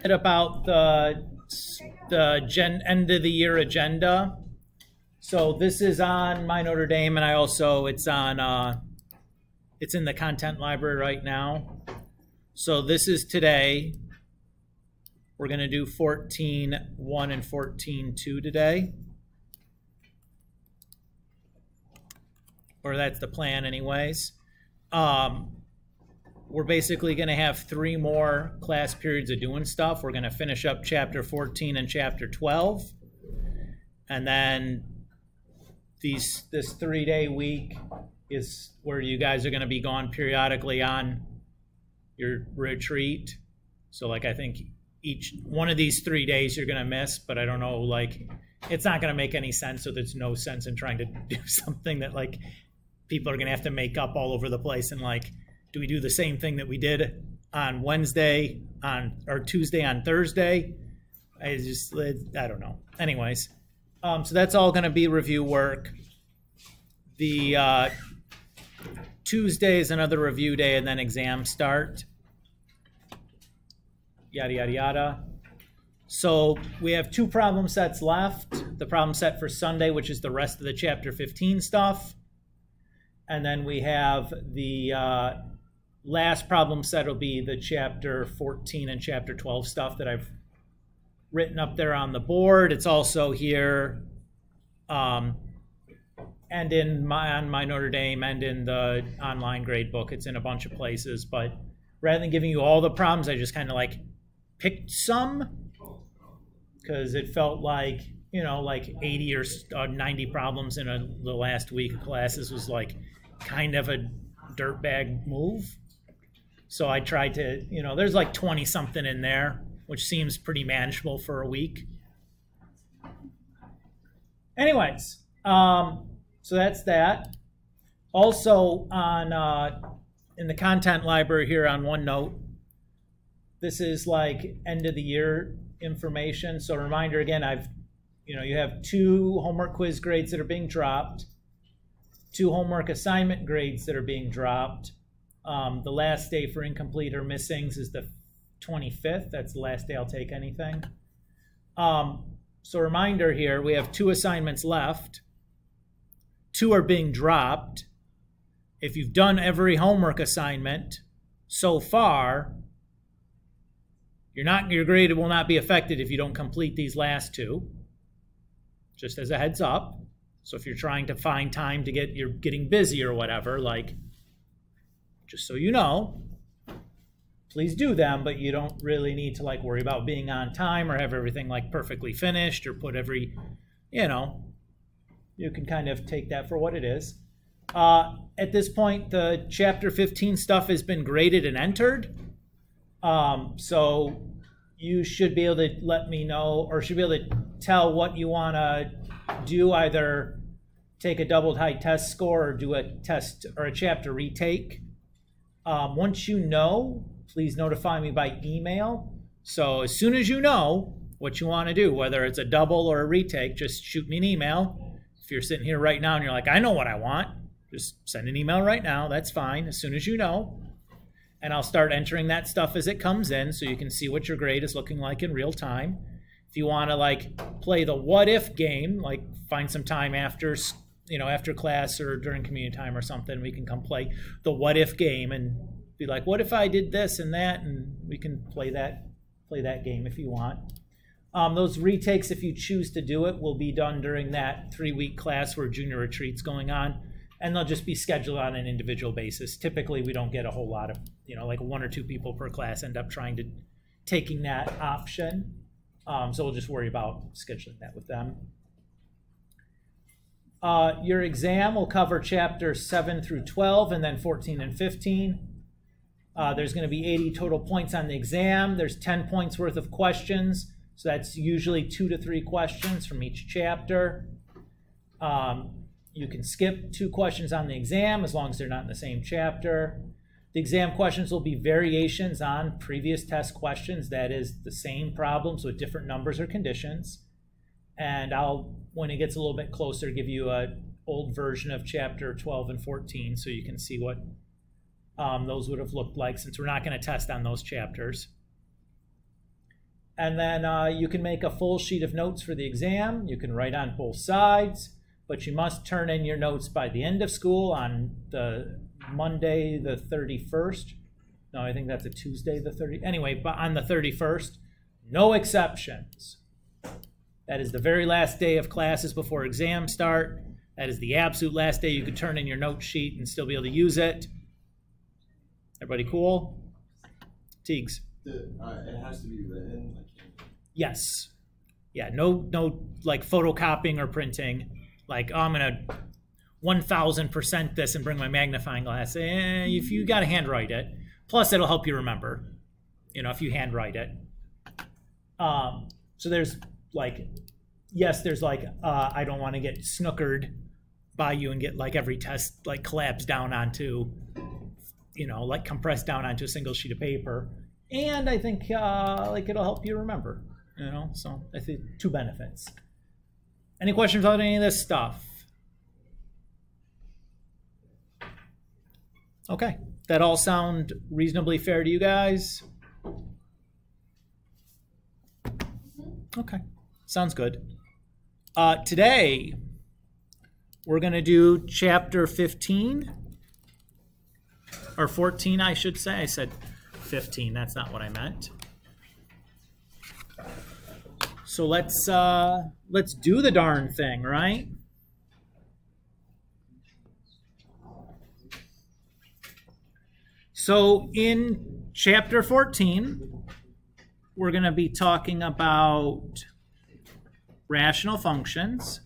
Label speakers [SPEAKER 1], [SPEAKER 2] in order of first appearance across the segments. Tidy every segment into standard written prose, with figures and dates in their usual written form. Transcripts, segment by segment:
[SPEAKER 1] About the end of the year agenda. So this is on My Notre Dame, and it's in the content library right now. So this is today. We're going to do 14.1 and 14.2 today. Or that's the plan anyways. We're basically going to have 3 more class periods of doing stuff. We're going to finish up chapter 14 and chapter 12. And then this 3-day week is where you guys are going to be gone periodically on your retreat. So like I think each one of these 3 days you're going to miss, but I don't know, like it's not going to make any sense. So there's no sense in trying to do something that like people are going to have to make up all over the place. And like, do we do the same thing that we did on Wednesday or Tuesday on Thursday? I don't know. Anyways, so that's all going to be review work. The Tuesday is another review day, and then exams start. Yada, yada, yada. So we have 2 problem sets left. The problem set for Sunday, which is the rest of the chapter 15 stuff. And then we have the last problem set will be the chapter 14 and chapter 12 stuff that I've written up there on the board. It's also here and on My Notre Dame and in the online grade book. It's in a bunch of places, but rather than giving you all the problems, I just kind of like picked some because it felt like, you know, like 80 or 90 problems in the last week of classes was like kind of a dirtbag move. So I tried to, you know, there's like 20 something in there, which seems pretty manageable for a week. Anyways, so that's that. Also in the content library here on OneNote, this is like end of the year information. So reminder again, you have 2 homework quiz grades that are being dropped, 2 homework assignment grades that are being dropped. The last day for incomplete or missings is the 25th. That's the last day I'll take anything. So reminder here, we have 2 assignments left. 2 are being dropped. If you've done every homework assignment so far, your grade will not be affected if you don't complete these last 2. Just as a heads up. So if you're trying to find time to you're getting busy or whatever, like, just so you know, please do them, but you don't really need to like worry about being on time or have everything like perfectly finished or put every, you know, you can kind of take that for what it is. At this point, the chapter 15 stuff has been graded and entered. So you should be able to let me know, or should be able to tell what you want to do, either take a doubled high test score or do a test or a chapter retake. Once you know, please notify me by email. So as soon as you know what you want to do, whether it's a double or a retake, just shoot me an email. If you're sitting here right now and you're like, I know what I want, just send an email right now. That's fine, as soon as you know. And I'll start entering that stuff as it comes in so you can see what your grade is looking like in real time. If you want to like play the what if game, like find some time after class or during community time or something, we can come play the what if game and be like, what if I did this and that? And we can play that game if you want. Those retakes, if you choose to do it, will be done during that 3-week class where junior retreat's going on. And they'll just be scheduled on an individual basis. Typically, we don't get a whole lot of, like 1 or 2 people per class end up taking that option. So we'll just worry about scheduling that with them. Your exam will cover chapters 7 through 12 and then 14 and 15. There's going to be 80 total points on the exam. There's 10 points worth of questions. So that's usually 2 to 3 questions from each chapter. You can skip 2 questions on the exam as long as they're not in the same chapter. The exam questions will be variations on previous test questions. That is the same problems with different numbers or conditions. And I'll, when it gets a little bit closer, give you an old version of chapter 12 and 14 so you can see what those would have looked like, since we're not going to test on those chapters. And then you can make a full sheet of notes for the exam. You can write on both sides, but you must turn in your notes by the end of school on the Monday the 31st. No, I think that's a Tuesday the 30th. Anyway, but on the 31st, no exceptions. That is the very last day of classes before exams start. That is the absolute last day you could turn in your note sheet and still be able to use it. Everybody cool? Teagues.
[SPEAKER 2] It has to be written.
[SPEAKER 1] Yes. Yeah. No. Like photocopying or printing. Like, oh, I'm gonna 1000% this and bring my magnifying glass. If you gotta handwrite it, plus it'll help you remember. You know, if you handwrite it. So there's like, yes, there's like, I don't want to get snookered by you and get like every test like collapsed down onto, you know, like compressed down onto a single sheet of paper. And I think like it'll help you remember, you know, so I think 2 benefits. Any questions on any of this stuff? Okay, that all sound reasonably fair to you guys? Okay, sounds good. Today, we're going to do chapter 15, or 14, I should say. I said 15, that's not what I meant. So let's do the darn thing, right? So in chapter 14, we're going to be talking about rational functions.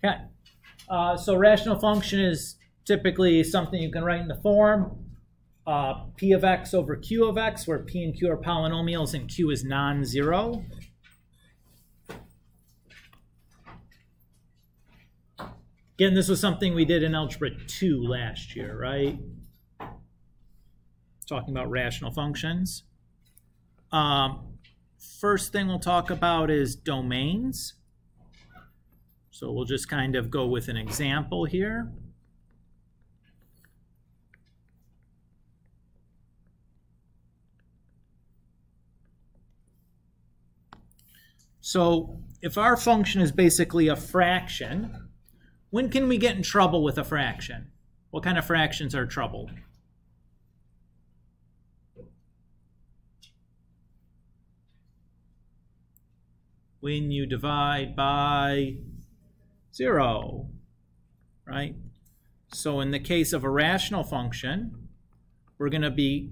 [SPEAKER 1] Okay, so rational function is typically something you can write in the form p of x over q of x, where p and q are polynomials and q is non-zero. Again, this was something we did in Algebra 2 last year, right? Talking about rational functions. First thing we'll talk about is domains. So we'll just kind of go with an example here. So if our function is basically a fraction, when can we get in trouble with a fraction? What kind of fractions are trouble? When you divide by 0, right? So in the case of a rational function, we're going to be,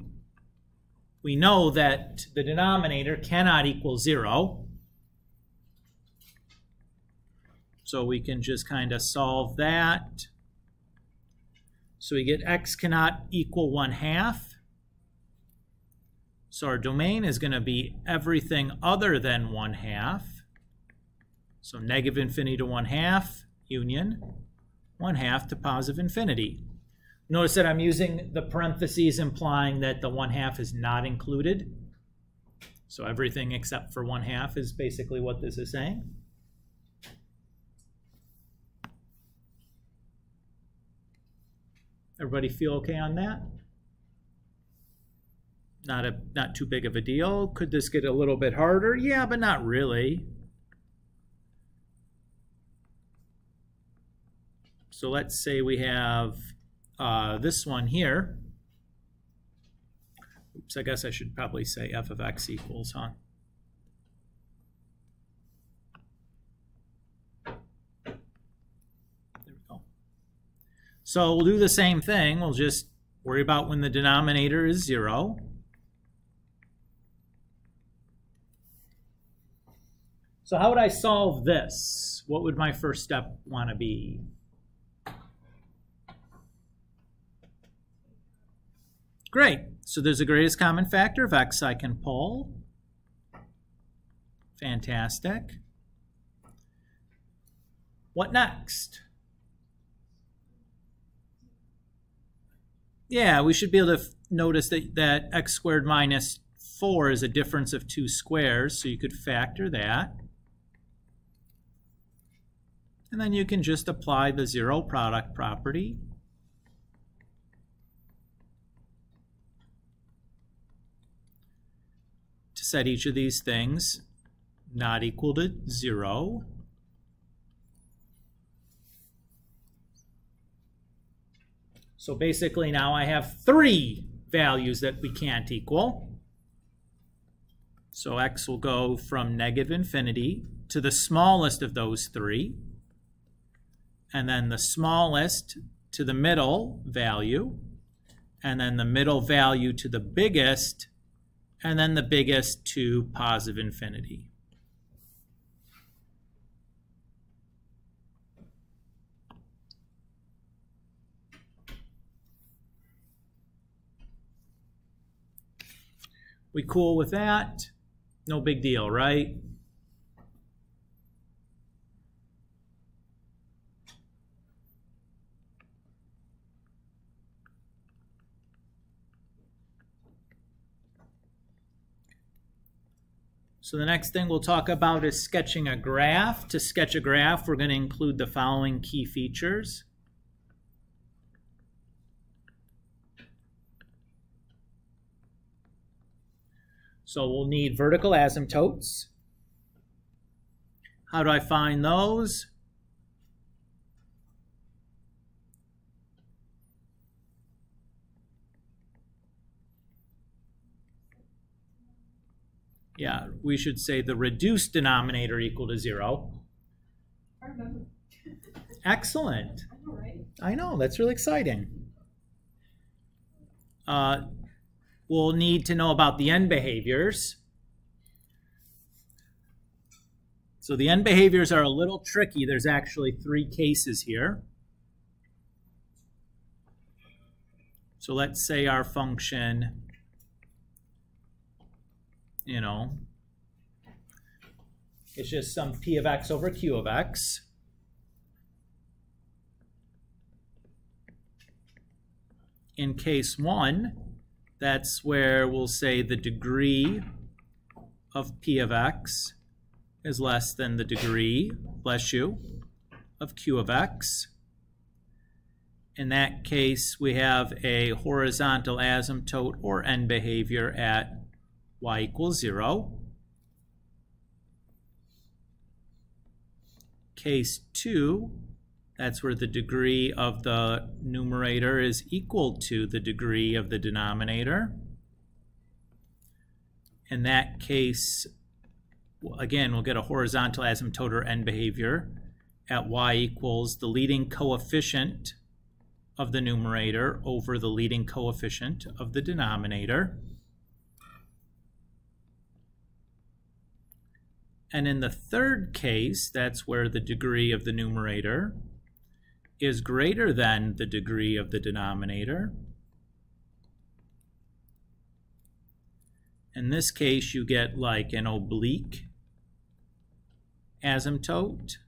[SPEAKER 1] we know that the denominator cannot equal 0. So we can just kind of solve that. So we get x cannot equal 1/2. So our domain is going to be everything other than 1/2. So negative infinity to 1/2, union 1/2 to positive infinity. Notice that I'm using the parentheses implying that the 1/2 is not included. So everything except for 1/2 is basically what this is saying. Everybody feel okay on that? Not too big of a deal. Could this get a little bit harder? Yeah, but not really. So let's say we have this one here. Oops, I guess I should probably say f of x equals, huh? There we go. So we'll do the same thing. We'll just worry about when the denominator is 0. So how would I solve this? What would my first step want to be? Great. So there's a greatest common factor of x I can pull. Fantastic. What next? Yeah, we should be able to notice that x squared minus 4 is a difference of 2 squares, so you could factor that. And then you can just apply the zero product property. To set each of these things not equal to 0. So basically now I have 3 values that we can't equal. So x will go from negative infinity to the smallest of those 3, and then the smallest to the middle value, and then the middle value to the biggest, and then the biggest to positive infinity. We cool with that? No big deal, right? So the next thing we'll talk about is sketching a graph. To sketch a graph, we're going to include the following key features. So we'll need vertical asymptotes. How do I find those? Yeah, we should say the reduced denominator equal to 0.
[SPEAKER 3] I remember.
[SPEAKER 1] Excellent.
[SPEAKER 3] I know, right?
[SPEAKER 1] I know, that's really exciting. We'll need to know about the end behaviors. So the end behaviors are a little tricky. There's actually 3 cases here. So let's say our function, it's just some p of x over q of x. In case 1, that's where we'll say the degree of p of x is less than the degree, bless you, of q of x. In that case, we have a horizontal asymptote or end behavior at y equals 0. Case 2, that's where the degree of the numerator is equal to the degree of the denominator. In that case, again, we'll get a horizontal asymptote or end behavior at y equals the leading coefficient of the numerator over the leading coefficient of the denominator. And in the third case, that's where the degree of the numerator is greater than the degree of the denominator. In this case, you get like an oblique asymptote,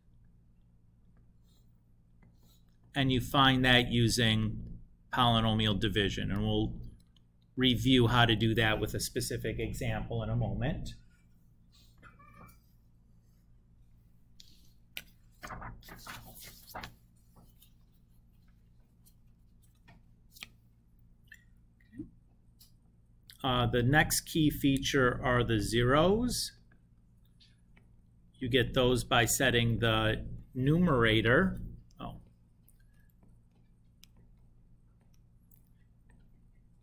[SPEAKER 1] and you find that using polynomial division. And we'll review how to do that with a specific example in a moment. The next key feature are the zeros. You get those by setting the numerator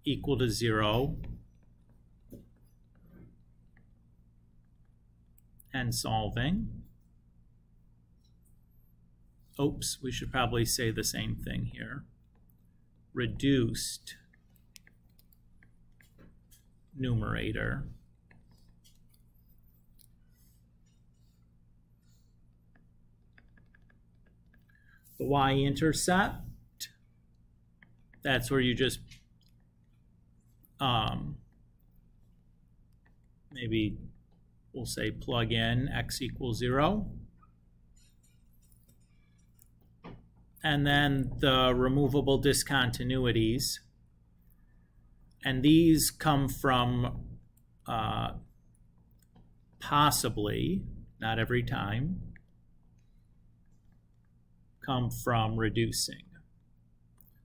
[SPEAKER 1] equal to 0 and solving. Oops, we should probably say the same thing here. Reduced numerator the y-intercept, that's where you just maybe we'll say plug in x equals 0. and then the removable discontinuities. And these come from possibly, not every time, come from reducing.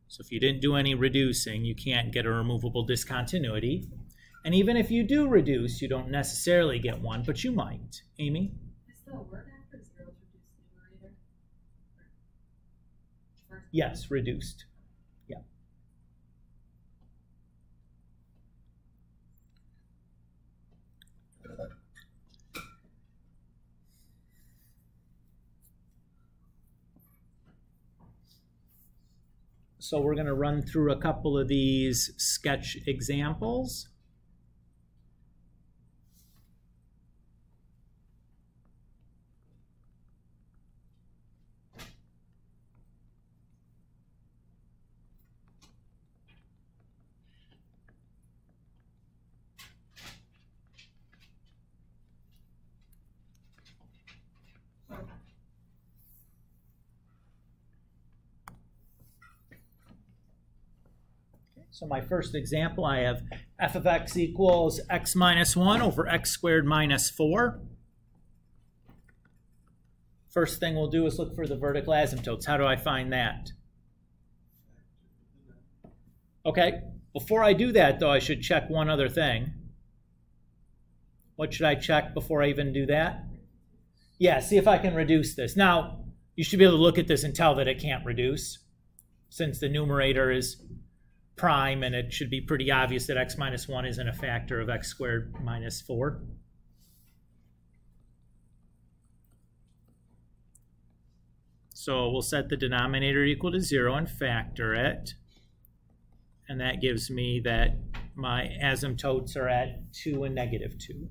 [SPEAKER 1] So if you didn't do any reducing, you can't get a removable discontinuity. And even if you do reduce, you don't necessarily get one, but you might. Amy?
[SPEAKER 3] Is the word after zero reduced numerator?
[SPEAKER 1] Yes, reduced. Yeah. So we're going to run through a couple of these sketch examples. So my first example, I have f of x equals x minus 1 over x squared minus 4. First thing we'll do is look for the vertical asymptotes. How do I find that? Okay, before I do that, though, I should check one other thing. What should I check before I even do that? Yeah, see if I can reduce this. Now, you should be able to look at this and tell that it can't reduce, since the numerator is prime, and it should be pretty obvious that x minus 1 isn't a factor of x squared minus 4. So we'll set the denominator equal to 0 and factor it. And that gives me that my asymptotes are at 2 and negative 2.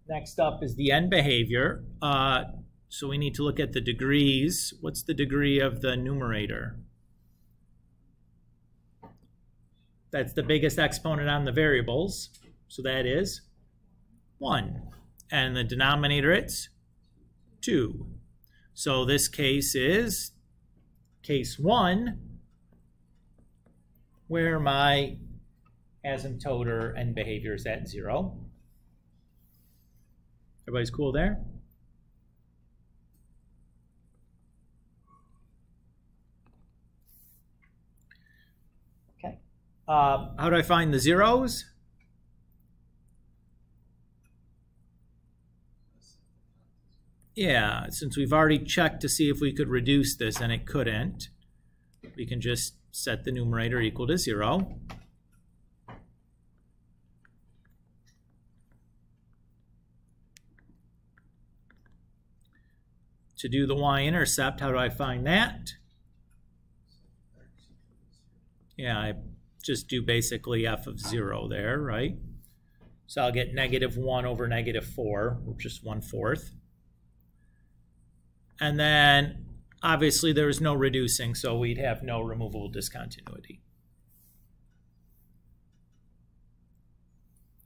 [SPEAKER 1] Next up is the end behavior. So we need to look at the degrees. What's the degree of the numerator? That's the biggest exponent on the variables. So that is 1. And the denominator, it's 2. So this case is case 1, where my asymptote or end behavior is at 0. Everybody's cool there? Okay. How do I find the zeros? Yeah, since we've already checked to see if we could reduce this and it couldn't, we can just set the numerator equal to 0. To do the y-intercept, how do I find that? Yeah, I just do basically f of 0 there, right? So I'll get negative 1 over negative 4, or just 1/4. And then, obviously, there is no reducing, so we'd have no removable discontinuity.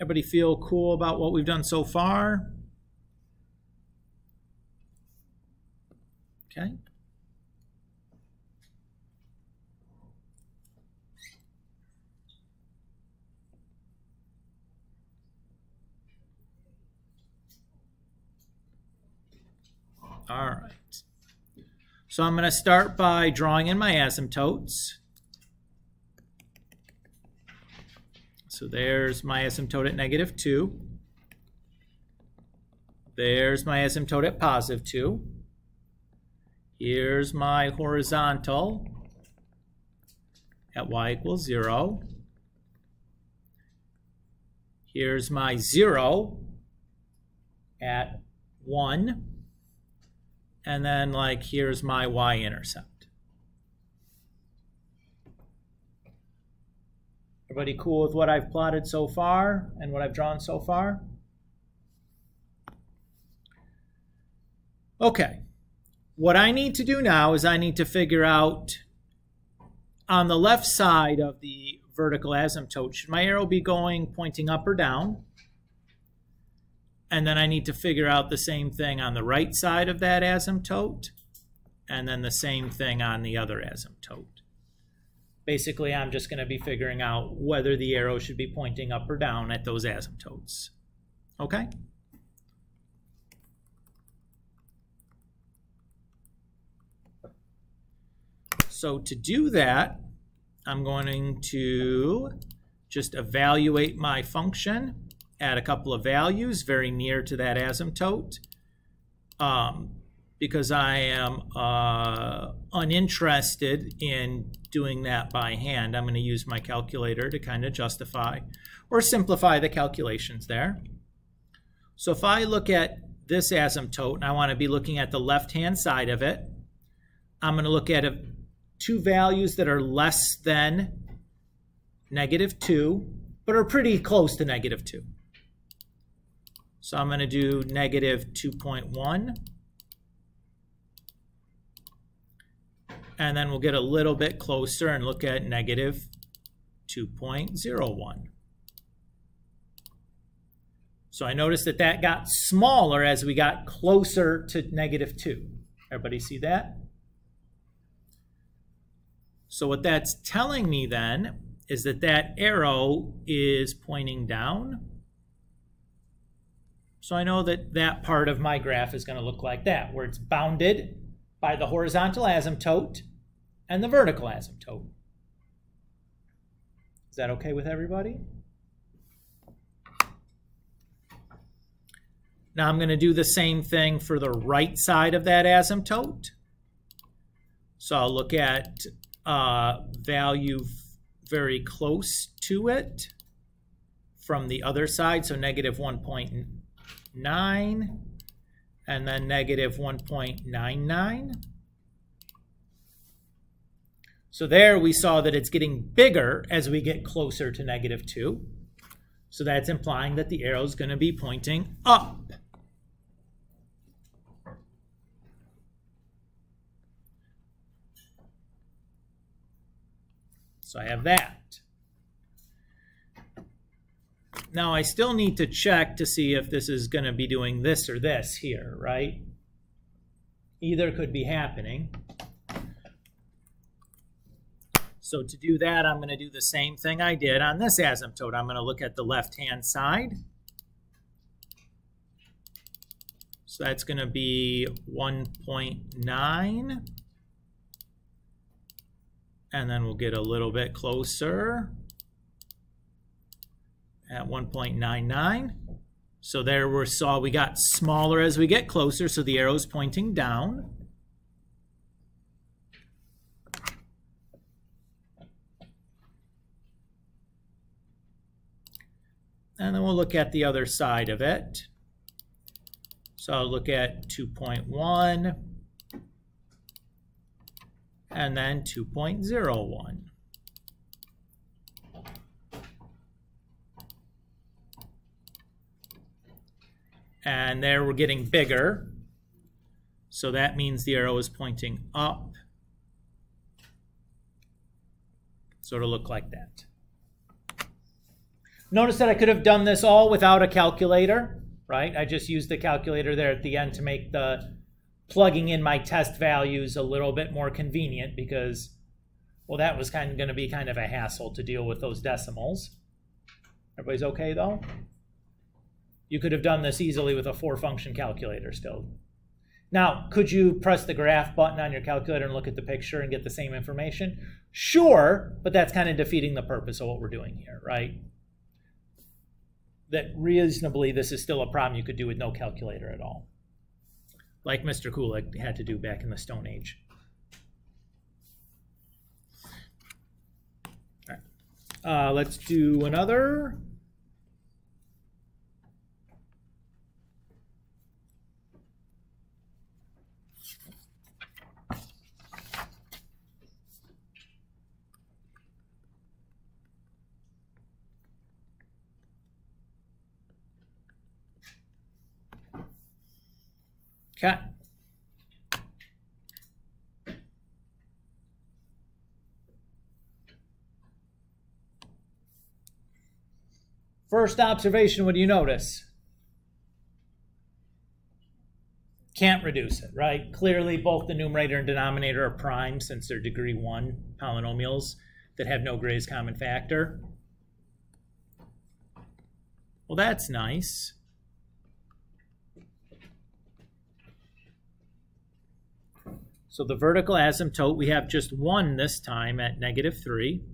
[SPEAKER 1] Everybody feel cool about what we've done so far? Okay. All right. So I'm going to start by drawing in my asymptotes. So there's my asymptote at negative 2. There's my asymptote at positive 2. Here's my horizontal at y equals 0. Here's my 0 at 1. And then, like, here's my y-intercept. Everybody cool with what I've plotted so far and what I've drawn so far? Okay. What I need to do now is I need to figure out on the left side of the vertical asymptote, should my arrow be pointing up or down? And then I need to figure out the same thing on the right side of that asymptote, and then the same thing on the other asymptote. Basically, I'm just going to be figuring out whether the arrow should be pointing up or down at those asymptotes. Okay? So to do that, I'm going to just evaluate my function, add a couple of values very near to that asymptote. Because I am uninterested in doing that by hand, I'm going to use my calculator to kind of justify or simplify the calculations there. So if I look at this asymptote, and I want to be looking at the left-hand side of it, I'm going to look at two values that are less than -2, but are pretty close to -2. So I'm going to do -2.1. And then we'll get a little bit closer and look at -2.01. So I noticed that that got smaller as we got closer to -2. Everybody see that? So what that's telling me then is that that arrow is pointing down. So I know that that part of my graph is going to look like that, where it's bounded by the horizontal asymptote and the vertical asymptote. Is that okay with everybody? Now I'm going to do the same thing for the right side of that asymptote. So I'll look at value very close to it from the other side, so -1.9 and then -1.99. So there we saw that it's getting bigger as we get closer to -2. So that's implying that the arrow is going to be pointing up. So I have that. Now I still need to check to see if this is going to be doing this or this here, right? Either could be happening. So to do that, I'm going to do the same thing I did on this asymptote. I'm going to look at the left-hand side. So that's going to be 1.9. And then we'll get a little bit closer at 1.99. So there we saw we got smaller as we get closer, so the arrow's pointing down. And then we'll look at the other side of it. So I'll look at 2.1 and then 2.01. And there we're getting bigger. So that means the arrow is pointing up. So it'll look like that. Notice that I could have done this all without a calculator, right? I just used the calculator there at the end to make the plugging in my test values a little bit more convenient because, well, that was going to be kind of a hassle to deal with those decimals. Everybody's okay, though? You could have done this easily with a 4-function calculator still. Now, could you press the graph button on your calculator and look at the picture and get the same information? Sure, but that's kind of defeating the purpose of what we're doing here, right? That reasonably, this is still a problem you could do with no calculator at all, like Mr. Kulik had to do back in the Stone Age. All right. Let's do another. Okay. First observation, what do you notice? Can't reduce it, right? Clearly, both the numerator and denominator are prime since they're degree 1 polynomials that have no greatest common factor. Well, that's nice. So the vertical asymptote, we have just 1 this time at -3.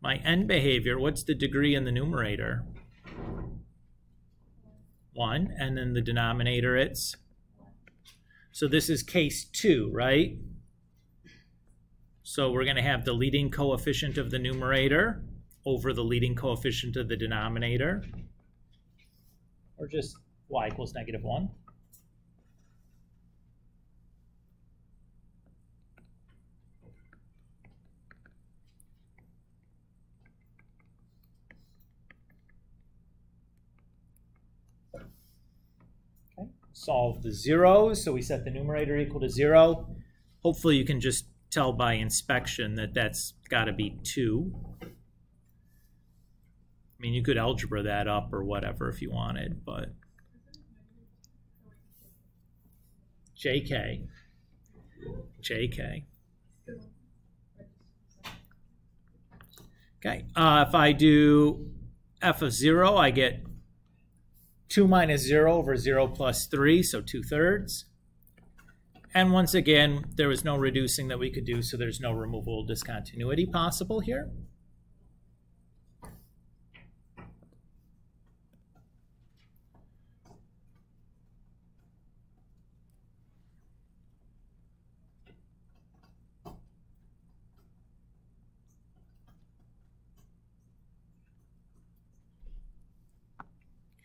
[SPEAKER 1] My end behavior, what's the degree in the numerator? 1, and then the denominator it's. So this is case 2, right? So we're going to have the leading coefficient of the numerator over the leading coefficient of the denominator, or just y equals -1. Solve the zeros, so we set the numerator equal to 0. Hopefully you can just tell by inspection that that's got to be 2. I mean, you could algebra that up or whatever if you wanted, but JK. Okay, if I do f of 0, I get 2 minus 0 over 0 plus 3, so 2/3. And once again, there was no reducing that we could do, so there's no removable discontinuity possible here.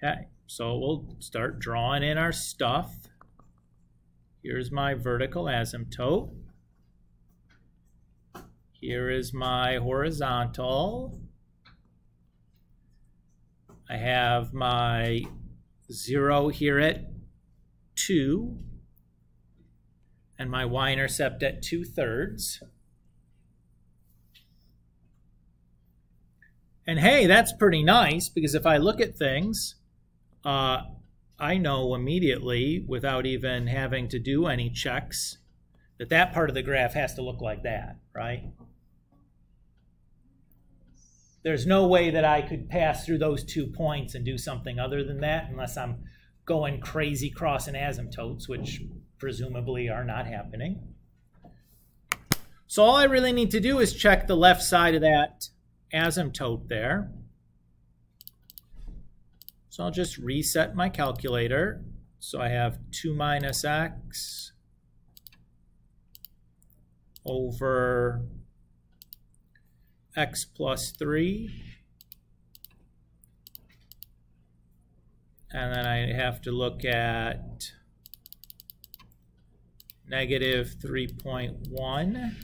[SPEAKER 1] Okay, so we'll start drawing in our stuff. Here's my vertical asymptote. Here is my horizontal. I have my 0 here at 2, and my y-intercept at 2/3. And hey, that's pretty nice, because if I look at things, I know immediately, without even having to do any checks, that that part of the graph has to look like that, right? There's no way that I could pass through those 2 points and do something other than that unless I'm going crazy crossing asymptotes, which presumably are not happening. So all I really need to do is check the left side of that asymptote there. So I'll just reset my calculator. So I have 2 minus x over x plus 3. And then I have to look at negative 3.1.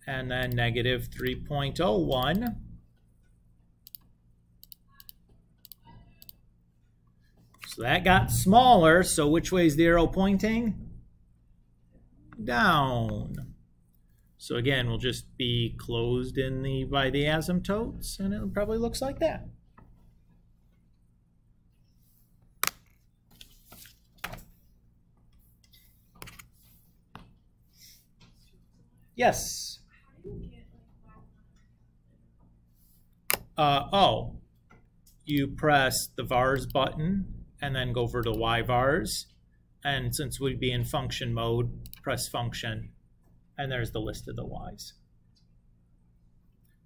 [SPEAKER 1] And then negative 3.01. So that got smaller, so which way is the arrow pointing? Down. So again, we'll just be closed in by the asymptotes, and it probably looks like that. Yes? You press the vars button and then go over to y vars, and since we'd be in function mode, press function, and there's the list of the y's.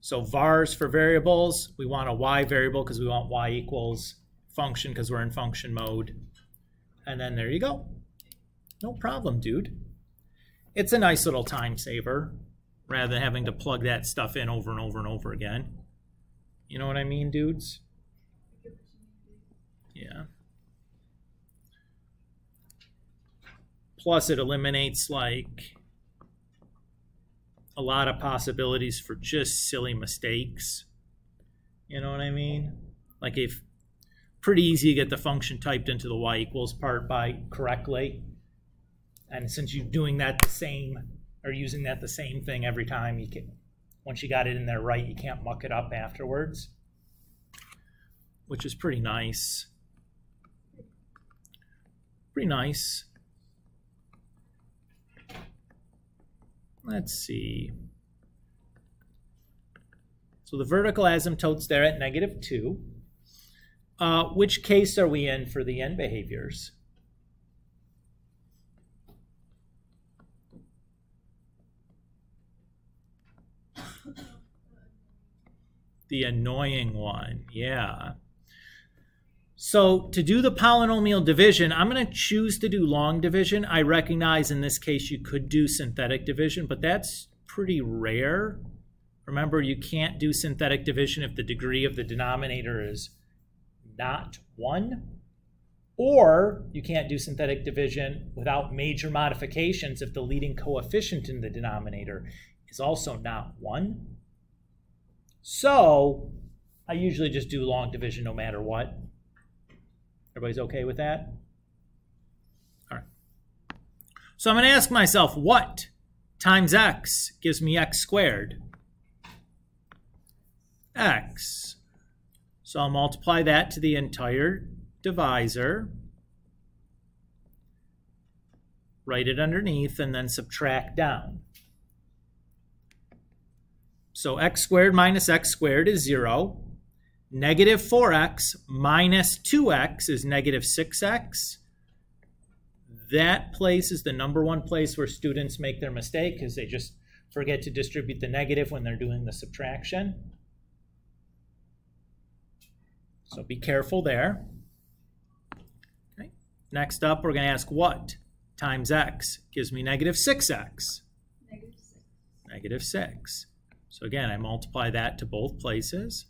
[SPEAKER 1] So vars for variables, we want a y variable because we want y equals function because we're in function mode, and then there you go. No problem, dude. It's a nice little time saver rather than having to plug that stuff in over and over and over again. You know what I mean, dudes? Yeah. Plus it eliminates like a lot of possibilities for just silly mistakes. You know what I mean? Like if pretty easy to get the function typed into the y equals part by correctly. And since you're doing that the same, or using that the same thing every time, you can, once you got it in there right, you can't muck it up afterwards, which is pretty nice. Pretty nice. Let's see. So the vertical asymptotes there at -2. Which case are we in for the end behaviors? The annoying one, yeah. So to do the polynomial division, I'm going to choose to do long division. I recognize in this case you could do synthetic division, but that's pretty rare. Remember, you can't do synthetic division if the degree of the denominator is not 1. Or you can't do synthetic division without major modifications if the leading coefficient in the denominator is also not 1. So I usually just do long division no matter what. Everybody's okay with that? All right. So I'm going to ask myself, what times x gives me x squared? X. So I'll multiply that to the entire divisor, write it underneath, and then subtract down. So x squared minus x squared is 0. Negative 4x minus 2x is negative 6x. That place is the number one place where students make their mistake because they just forget to distribute the negative when they're doing the subtraction. So be careful there. Okay. Next up, we're going to ask what times x gives me negative 6x?
[SPEAKER 3] Negative 6.
[SPEAKER 1] Negative 6. So again, I multiply that to both places.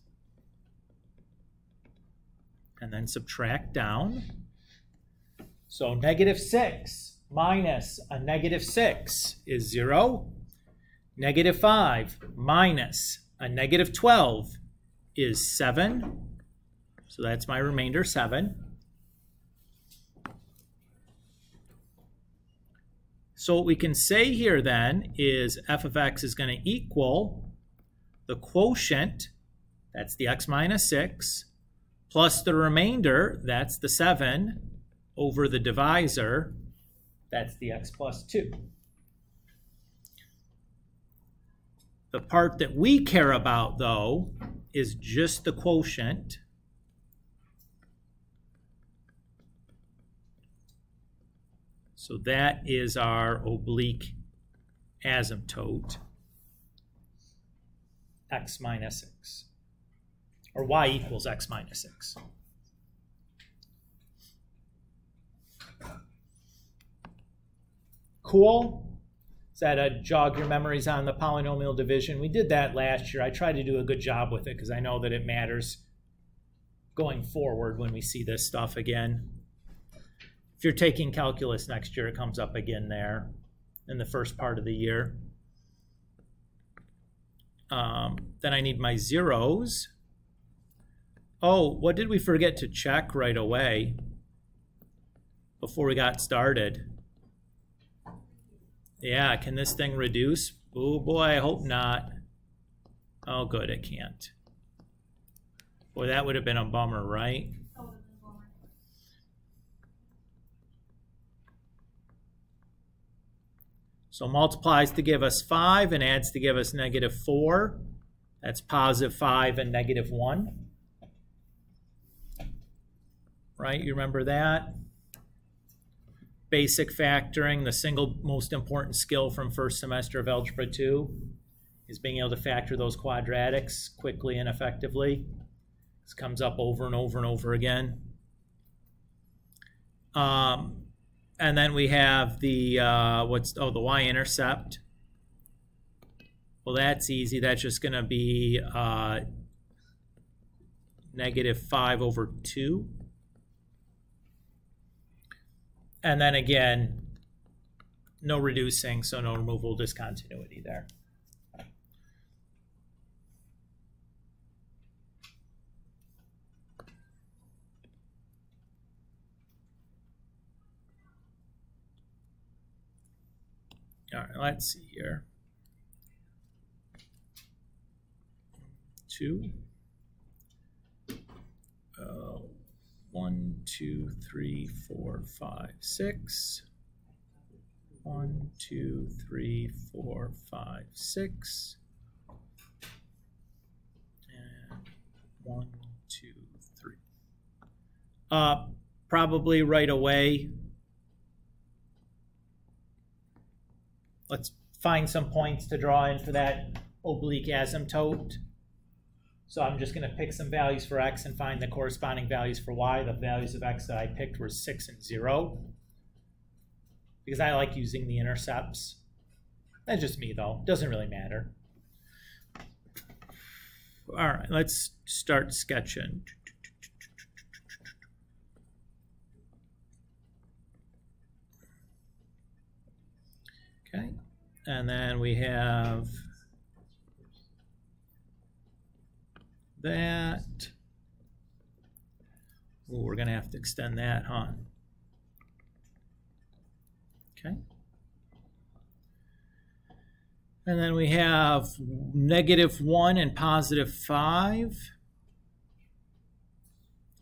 [SPEAKER 1] And then subtract down. So negative 6 minus a negative 6 is 0. Negative 5 minus a negative 12 is 7. So that's my remainder, 7. So what we can say here then is f of x is going to equal the quotient, that's the x minus 6, plus the remainder, that's the 7, over the divisor, that's the x plus 2. The part that we care about, though, is just the quotient. So that is our oblique asymptote, x minus 6. Or y equals x minus 6. Cool? Does that jog your memories on the polynomial division? We did that last year. I tried to do a good job with it because I know that it matters going forward when we see this stuff again. If you're taking calculus next year, it comes up again there in the first part of the year. Then I need my zeros. Oh, what did we forget to check right away before we got started? Yeah, can this thing reduce? Oh boy, I hope not. Oh good, it can't. Boy, that would have been a bummer, right? So multiplies to give us 5 and adds to give us negative 4. That's positive 5 and negative 1. Right, you remember that? Basic factoring, the single most important skill from first semester of Algebra 2 is being able to factor those quadratics quickly and effectively. This comes up over and over and over again. And then we have the, the y-intercept. Well, that's easy. That's just going to be negative 5 over 2. And then again, no reducing, so no removable discontinuity there. All right, let's see here. 2, 1, 1, 2, 3, 4, 5, 6. 1, 2, 3, 4, 5, 6. And 1, 2, 3. Probably right away, let's find some points to draw in for that oblique asymptote. So I'm just going to pick some values for x and find the corresponding values for y. The values of x that I picked were 6 and 0. Because I like using the intercepts. That's just me, though. Doesn't really matter. All right, let's start sketching. Okay, and then we have that. Ooh, we're going to have to extend that, huh? Okay. And then we have -1 and +5.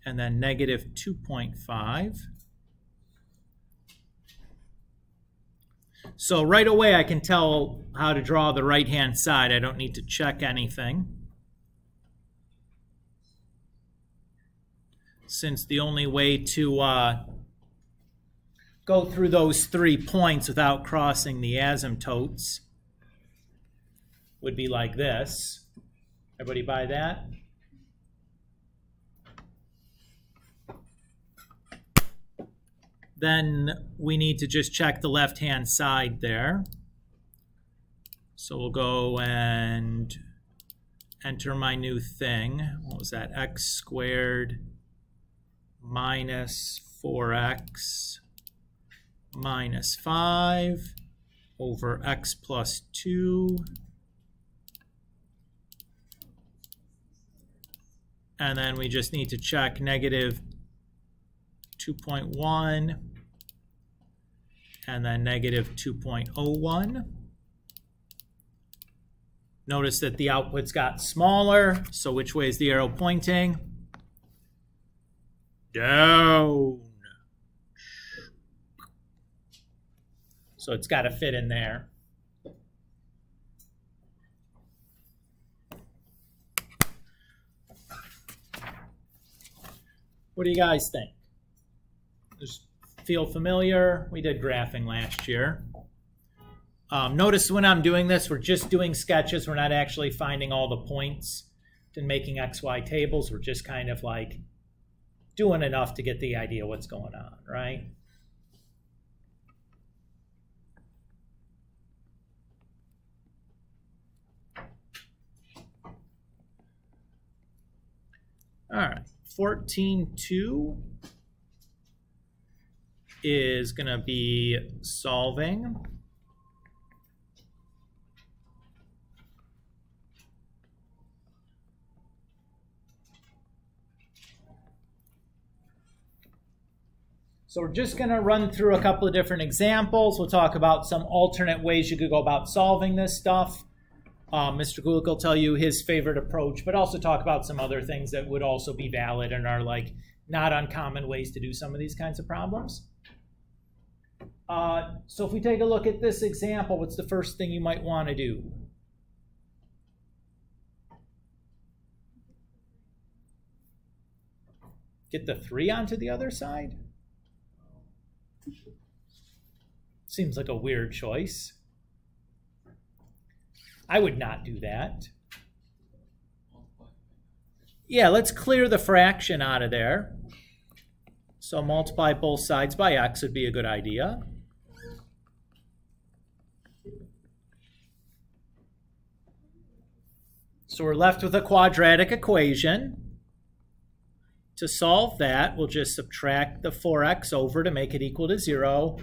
[SPEAKER 1] And then -2.5. So right away I can tell how to draw the right-hand side. I don't need to check anything, since the only way to go through those 3 points without crossing the asymptotes would be like this. Everybody buy that? Then we need to just check the left-hand side there. So we'll go and enter my new thing. What was that? X squared minus 4x minus 5 over x plus 2. And then we just need to check -2.1 and then -2.01. Notice that the outputs got smaller, so which way is the arrow pointing? Down. So it's got to fit in there. What do you guys think? Does it feel familiar? We did graphing last year. Notice when I'm doing this, we're just doing sketches. We're not actually finding all the points and making XY tables. We're just kind of like doing enough to get the idea what's going on, right? All right, 14.2 is going to be solving. So we're just going to run through a couple of different examples. We'll talk about some alternate ways you could go about solving this stuff. Mr. Gulick will tell you his favorite approach, but also talk about some other things that would also be valid and are like not uncommon ways to do some of these kinds of problems. So if we take a look at this example, what's the first thing you might want to do? Get the 3 onto the other side? Seems like a weird choice. I would not do that. Yeah, let's clear the fraction out of there. So multiply both sides by x would be a good idea. So we're left with a quadratic equation. To solve that, we'll just subtract the 4x over to make it equal to 0.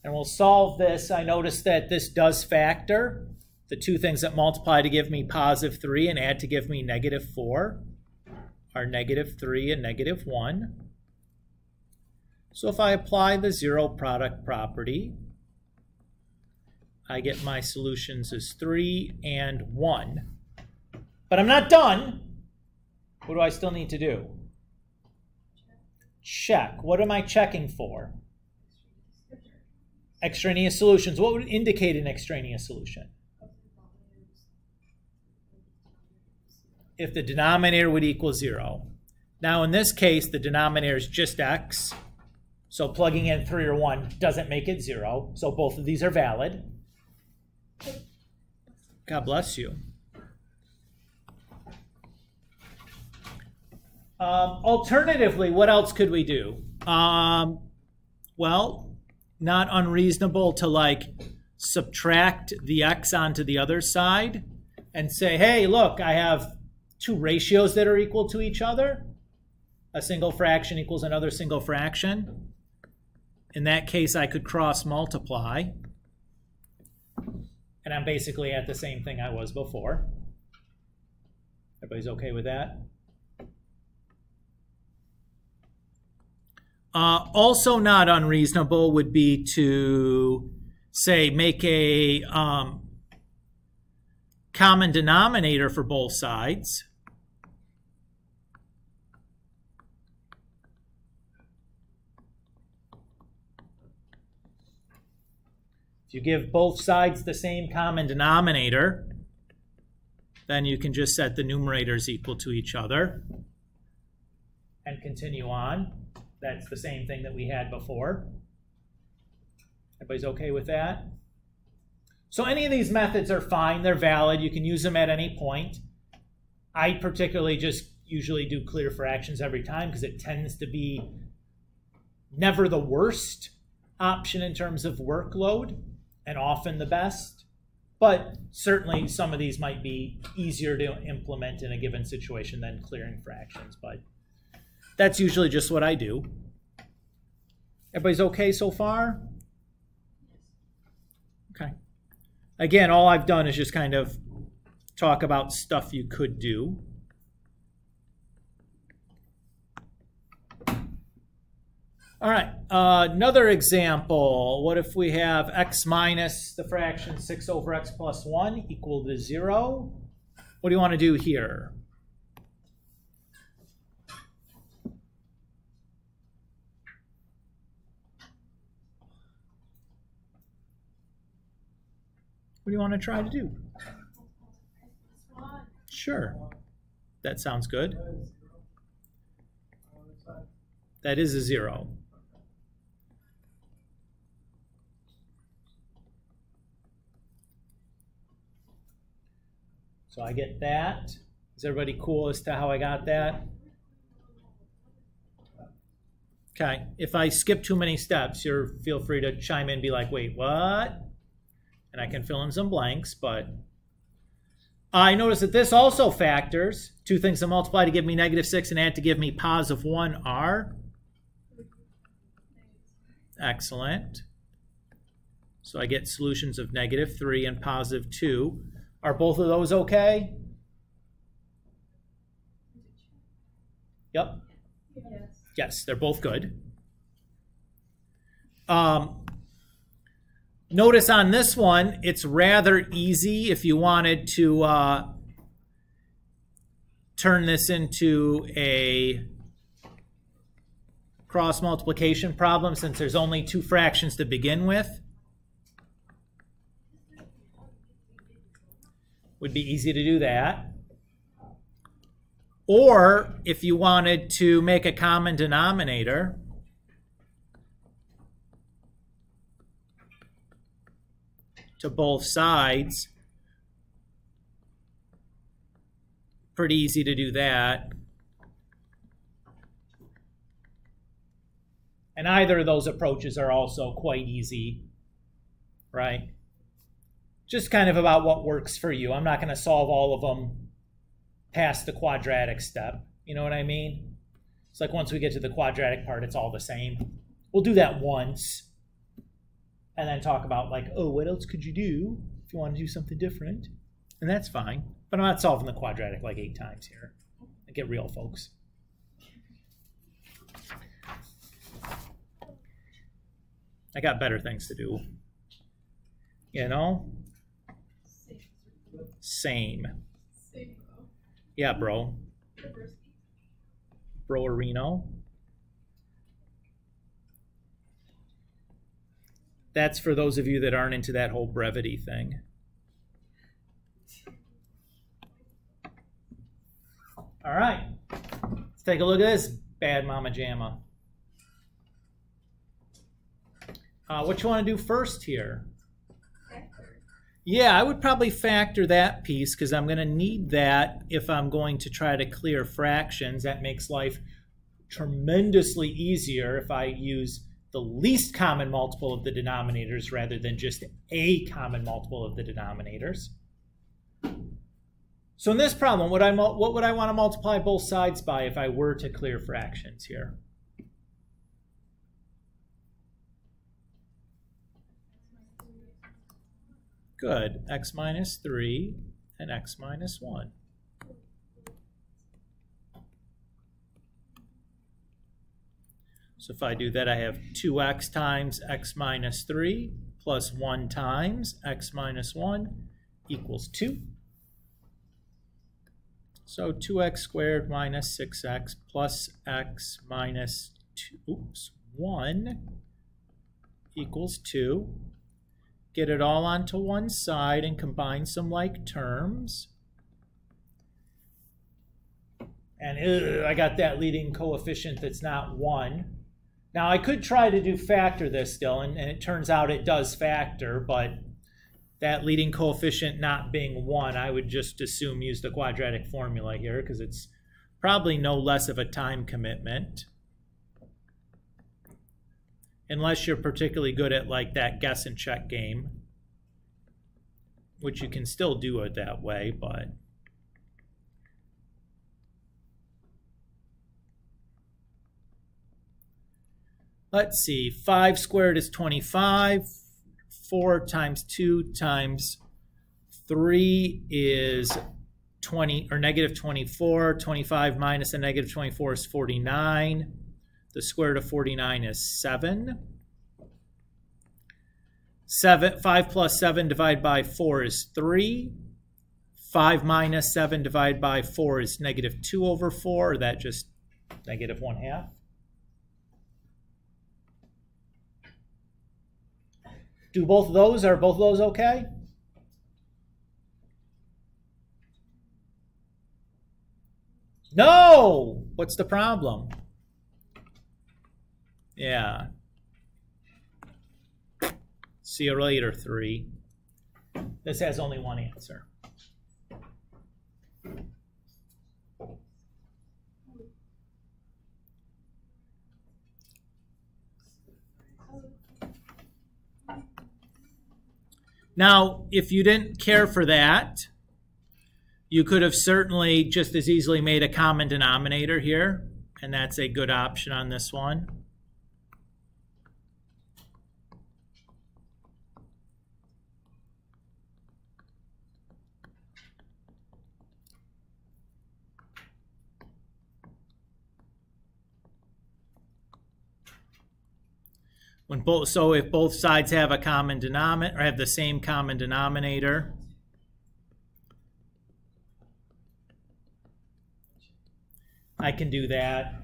[SPEAKER 1] And we'll solve this. I noticed that this does factor. The two things that multiply to give me +3 and add to give me -4 are -3 and -1. So if I apply the zero product property, I get my solutions as 3 and 1. But I'm not done. What do I still need to do? check. What am I checking for? Extraneous solutions. What would indicate an extraneous solution? If the denominator would equal 0. Now in this case, the denominator is just x. So plugging in 3 or 1 doesn't make it 0. So both of these are valid. God bless you. Alternatively, what else could we do? Well, not unreasonable to like subtract the x onto the other side and say, hey, look, I have two ratios that are equal to each other. A single fraction equals another single fraction. In that case, I could cross multiply. And I'm basically at the same thing I was before. Everybody's okay with that? Also not unreasonable would be to, say, make a common denominator for both sides. If you give both sides the same common denominator, then you can just set the numerators equal to each other and continue on. That's the same thing that we had before. Everybody's okay with that? So any of these methods are fine. They're valid. You can use them at any point. I particularly just usually do clear fractions every time because it tends to be never the worst option in terms of workload and often the best. But certainly some of these might be easier to implement in a given situation than clearing fractions. But that's usually just what I do. Everybody's okay so far? Okay. Again, all I've done is just kind of talk about stuff you could do. All right, another example. What if we have x minus the fraction 6 over x plus 1 equal to 0? What do you want to do here? What do you want to try to do? Sure. That sounds good. That is a 0. So I get that. Is everybody cool as to how I got that? Okay. If I skip too many steps, feel free to chime in and be like, wait, what? And I can fill in some blanks, but I notice that this also factors. Two things to multiply to give me -6 and add to give me positive 1 are. Excellent. So I get solutions of -3 and positive 2. Are both of those okay? Yep.
[SPEAKER 3] Yes.
[SPEAKER 1] Yes, they're both good. Notice on this one, it's rather easy if you wanted to turn this into a cross multiplication problem since there's only two fractions to begin with. Would be easy to do that. Or if you wanted to make a common denominator, to both sides, pretty easy to do that. And either of those approaches are also quite easy, right? Just kind of about what works for you. I'm not going to solve all of them past the quadratic step. You know what I mean? It's like once we get to the quadratic part, it's all the same. We'll do that once and then talk about like, oh, what else could you do if you want to do something different? And that's fine. But I'm not solving the quadratic like 8 times here. Get real, folks. I got better things to do. You know? Same. Yeah, bro. Bro-erino. That's for those of you that aren't into that whole brevity thing. All right, let's take a look at this bad mama jamma. What you want to do first here? Yeah, I would probably factor that piece because I'm going to need that if I'm going to try to clear fractions. That makes life tremendously easier if I use the least common multiple of the denominators rather than just a common multiple of the denominators. So in this problem, what would I want to multiply both sides by if I were to clear fractions here? Good. X minus 3 and x minus 1. So if I do that, I have 2x times x minus 3 plus 1 times x minus 1 equals 2. So 2x squared minus 6x plus x minus 1 equals 2. Get it all onto one side and combine some like terms. And I got that leading coefficient that's not 1. Now I could try to do factor this still, and it turns out it does factor, but that leading coefficient not being 1, I would just assume use the quadratic formula here because it's probably no less of a time commitment. Unless you're particularly good at like that guess and check game, which you can still do it that way, but let's see, 5 squared is 25, 4 times 2 times 3 is 20, or negative 24, 25 minus a negative 24 is 49. The square root of 49 is 7. 5 plus 7 divided by 4 is 3. 5 minus 7 divided by 4 is negative 2 over 4, or that just negative 1/2. Do both of those, are both of those okay? No! What's the problem? Yeah. See you later, 3. This has only one answer. Now, if you didn't care for that, you could have certainly just as easily made a common denominator here, and that's a good option on this one. So if both sides have a common denominator, or have the same common denominator, I can do that,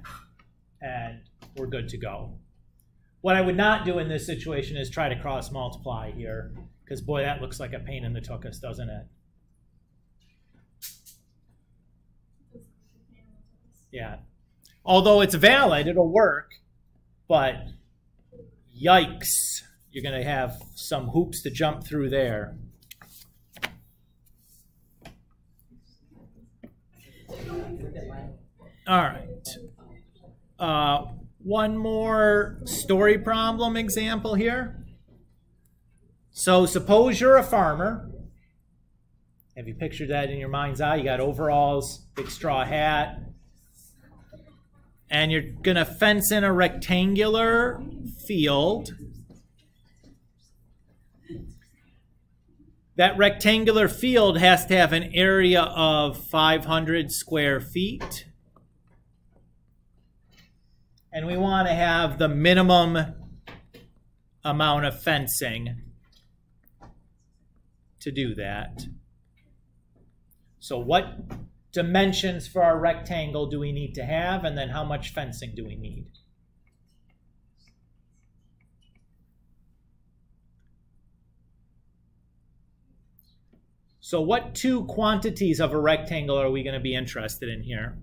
[SPEAKER 1] and we're good to go. What I would not do in this situation is try to cross multiply here, because boy, that looks like a pain in the tuchus, doesn't it? Yeah. Although it's valid, it'll work, but yikes, you're going to have some hoops to jump through there. All right. One more story problem example here. So suppose you're a farmer. Have you pictured that in your mind's eye? You got overalls, big straw hat, and you're going to fence in a rectangular field. That rectangular field has to have an area of 500 square feet. And we want to have the minimum amount of fencing to do that. So what dimensions for our rectangle do we need to have, and then how much fencing do we need? So what two quantities of a rectangle are we going to be interested in here?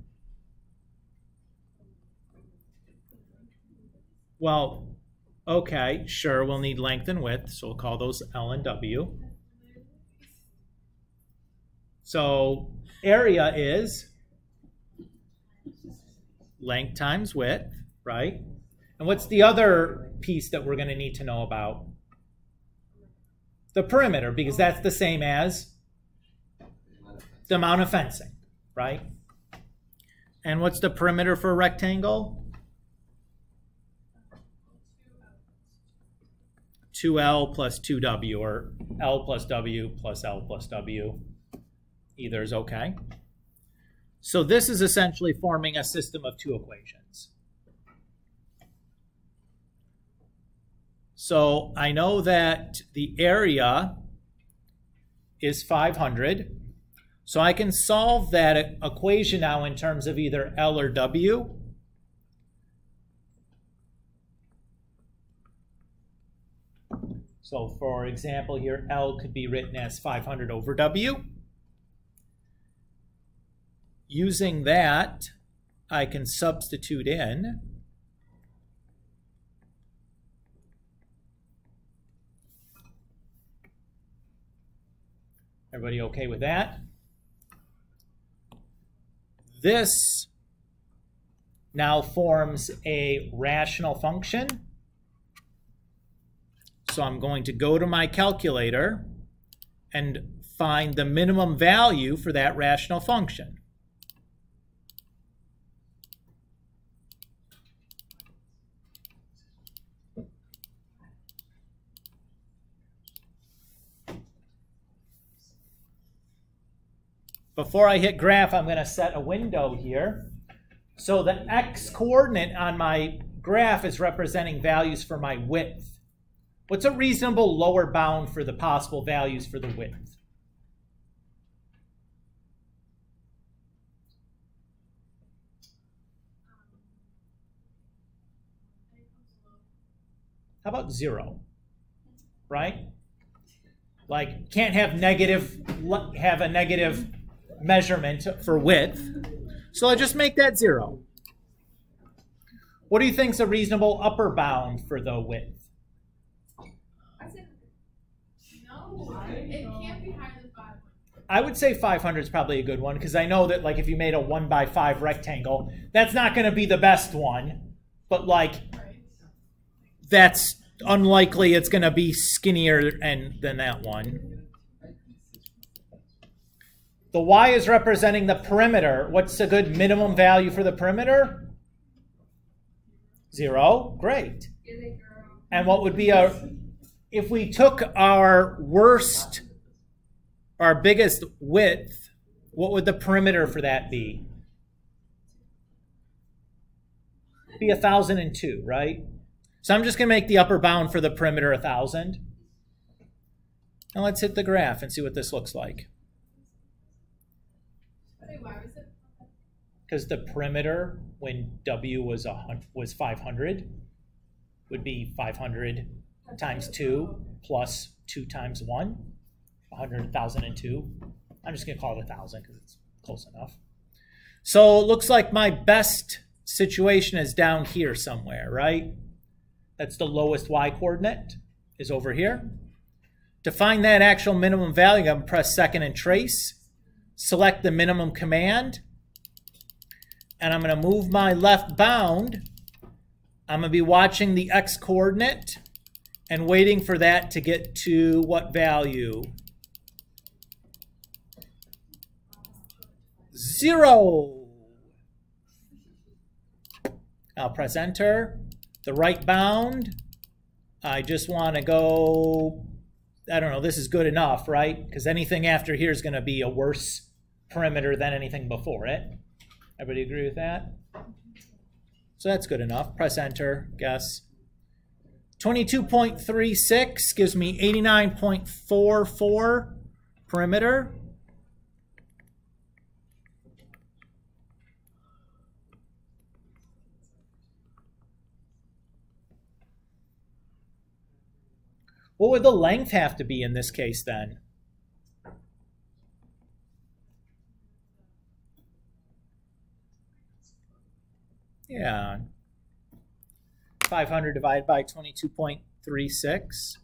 [SPEAKER 1] Well, okay, sure, we'll need length and width, so we'll call those L and W. So area is length times width, right? And what's the other piece that we're going to need to know about? The perimeter, because that's the same as the amount of fencing, right? And what's the perimeter for a rectangle? 2L plus 2W, or L plus W plus L plus W. Either is okay. So this is essentially forming a system of two equations. So I know that the area is 500. So I can solve that equation now in terms of either L or W. So for example here, L could be written as 500 over W. Using that, I can substitute in everybody okay with that? This now forms a rational function. So I'm going to go to my calculator and find the minimum value for that rational function. Before I hit graph, I'm going to set a window here. So the x coordinate on my graph is representing values for my width. What's a reasonable lower bound for the possible values for the width? How about 0? Right? Like, can't have a negative measurement for width. So I just make that 0. What do you think is a reasonable upper bound for the width?
[SPEAKER 3] I said, no, it can't be higher than 500.
[SPEAKER 1] I would say 500 is probably a good one, because I know that like if you made a 1x5 rectangle, that's not going to be the best one, but like that's unlikely it's going to be skinnier than that one. The y is representing the perimeter. What's a good minimum value for the perimeter? 0. Great. And what would be if we took our biggest width, what would the perimeter for that be? It'd be 1,002, right? So I'm just going to make the upper bound for the perimeter 1,000. And let's hit the graph and see what this looks like. Because the perimeter, when W was 500, would be 500 times 2 plus 2 times 1, 100,002. I'm just going to call it 1,000 because it's close enough. So it looks like my best situation is down here somewhere, right? That's the lowest y coordinate, is over here. To find that actual minimum value, I'm going to press second and trace, select the minimum command, and I'm going to move my left bound. I'm going to be watching the x coordinate and waiting for that to get to what value? 0. I'll press enter. The right bound, I just want to go, I don't know, this is good enough, right? Because anything after here is going to be a worse perimeter than anything before it. Everybody agree with that? So that's good enough. Press enter, guess. 22.36 gives me 89.44 perimeter. What would the length have to be in this case then? Yeah. 500 divided by 22.36.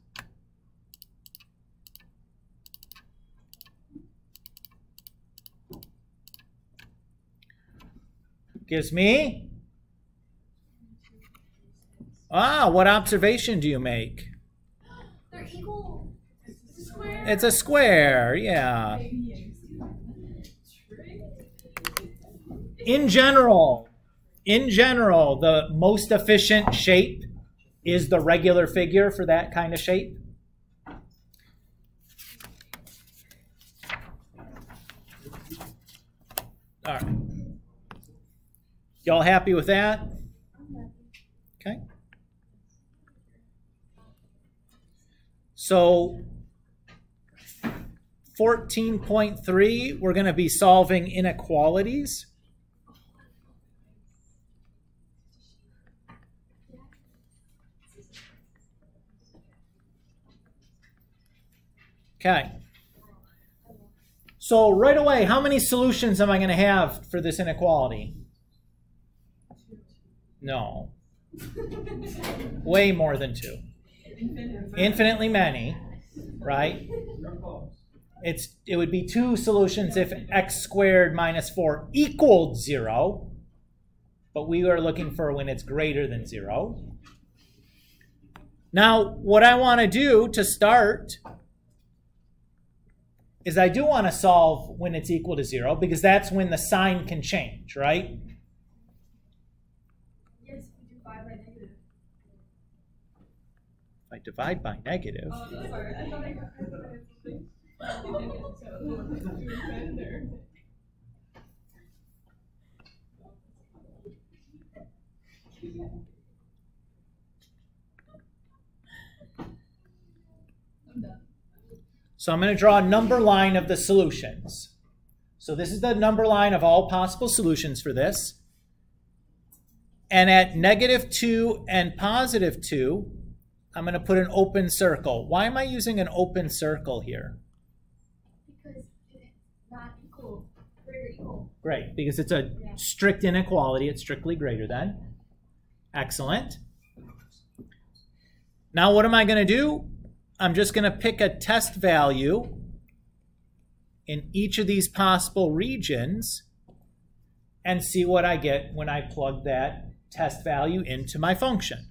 [SPEAKER 1] Gives me, what observation do you make?
[SPEAKER 3] They're equal. It's a square.
[SPEAKER 1] It's a square, yeah. In general, the most efficient shape is the regular figure for that kind of shape. All right. Y'all happy with that? Okay. So 14.3, we're going to be solving inequalities. Okay. So right away, how many solutions am I going to have for this inequality? No. Way more than 2. Infinitely many, right? It would be 2 solutions if x squared minus 4 equaled 0, but we are looking for when it's greater than 0. Now, what I want to do to start is I do want to solve when it's equal to 0, because that's when the sign can change, right?
[SPEAKER 3] Yes, we divide by negative.
[SPEAKER 1] If I divide by negative.
[SPEAKER 3] Oh, sorry. I thought I got something. I'm done.
[SPEAKER 1] So I'm going to draw a number line of the solutions. So this is the number line of all possible solutions for this. And at -2 and +2, I'm going to put an open circle. Why am I using an open circle here?
[SPEAKER 3] Because it's not equal. Greater equal.
[SPEAKER 1] Great, because it's a strict inequality. It's strictly greater than. Excellent. Now what am I going to do? I'm just going to pick a test value in each of these possible regions and see what I get when I plug that test value into my function.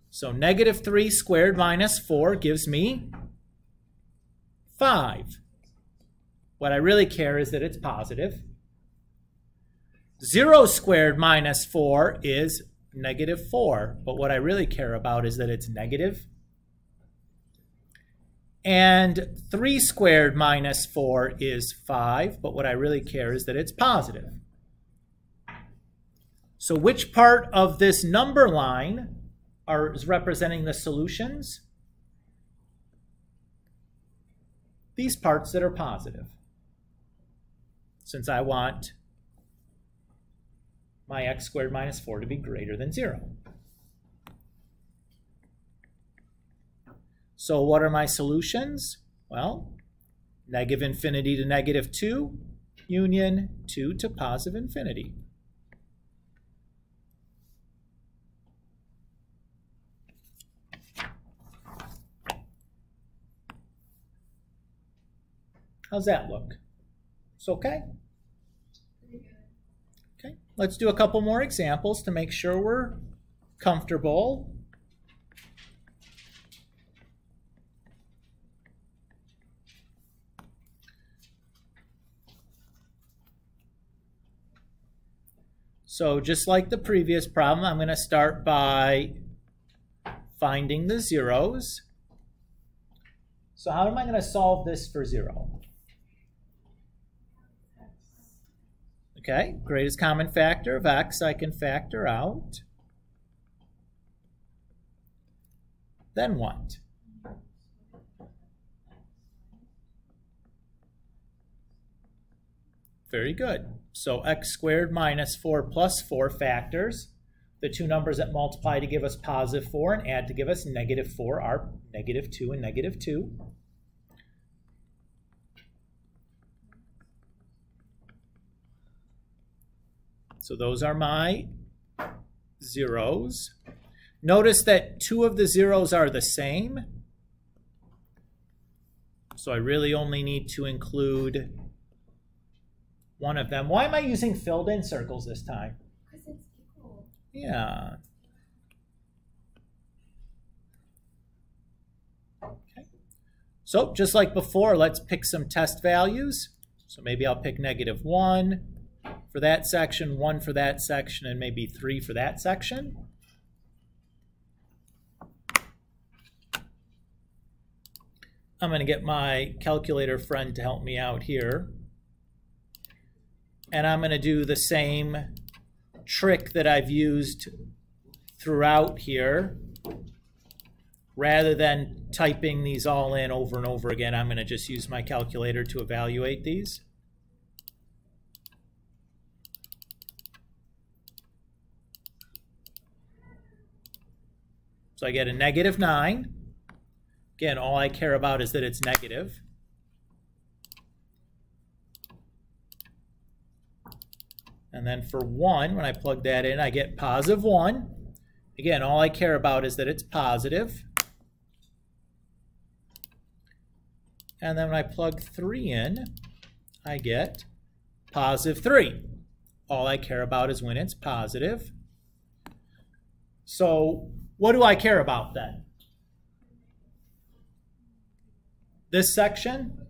[SPEAKER 1] So -3 squared minus 4 gives me 5. What I really care is that it's positive. 0 squared minus 4 is -4, but what I really care about is that it's negative. And 3 squared minus 4 is 5, but what I really care is that it's positive. So which part of this number line is representing the solutions? These parts that are positive, since I want my x squared minus 4 to be greater than 0. So what are my solutions? Well, -infinity to -2, union 2 to positive infinity. How's that look? It's okay? Okay, let's do a couple more examples to make sure we're comfortable. So just like the previous problem, I'm going to start by finding the zeros. So how am I going to solve this for 0? Okay, greatest common factor of x I can factor out. Then what? Very good. So x squared minus 4 plus 4 factors. The two numbers that multiply to give us +4 and add to give us -4 are -2 and -2. So those are my zeros. Notice that 2 of the zeros are the same. So I really only need to include one of them. Why am I using filled in circles this time?
[SPEAKER 3] Because it's equal.
[SPEAKER 1] Yeah. Okay. So just like before, let's pick some test values. So maybe I'll pick -1 for that section, 1 for that section, and maybe 3 for that section. I'm going to get my calculator friend to help me out here. And I'm going to do the same trick that I've used throughout here. Rather than typing these all in over and over again, I'm going to just use my calculator to evaluate these. So I get a -9. Again, all I care about is that it's negative. And then for 1, when I plug that in, I get +1. Again, all I care about is that it's positive. And then when I plug 3 in, I get +3. All I care about is when it's positive. So what do I care about then? This section?